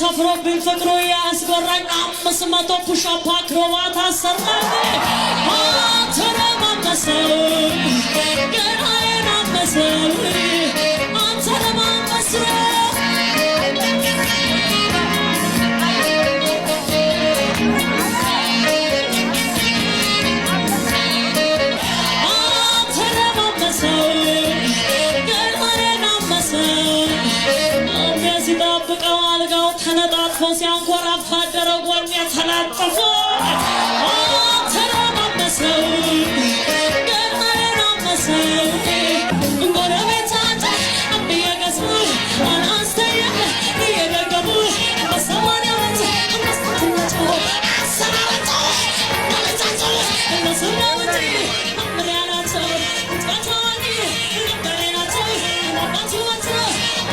ሰፍሮ ቢፈጥሩ ያስጎራኝ 500 ፑሻፕ አክሮባት አሰራኝ አንተረማመሰው ገናዬን አመሰው አንተረማመሰው ሲያንኮራፋ ደረጎን የተላጠፈ ተረማመሰው ገናዬን አመሰው ጎረቤታች እየገዙ አናስተኛ እየደገሙ በሰማንያ ዓመት አመስታቸው አሰራቸው ማለቻቸው እነሱናው እንጂ ምን ያላቸው ጥፋታኒ ነበሬናቸው ናባችዋቸው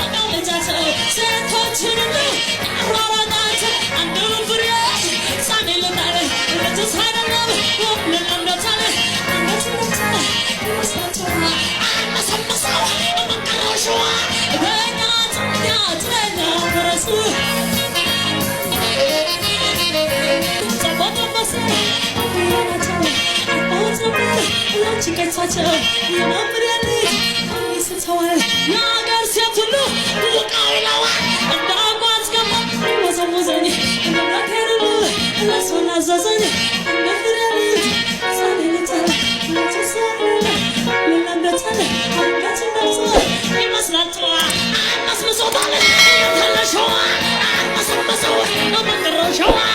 አቃለቻቸው ሴቶችን Chiquetacho, you know me really. It's a toy. Now I see to look. Look out, and I was coming. Was on it. And I'm not here to do. And that's when I was on it. I'm not really. Sunny little. Not just so. Remember telling. I'm getting better. You must not do. I must be so bad. I'm not sure. I must be so. I'm not sure.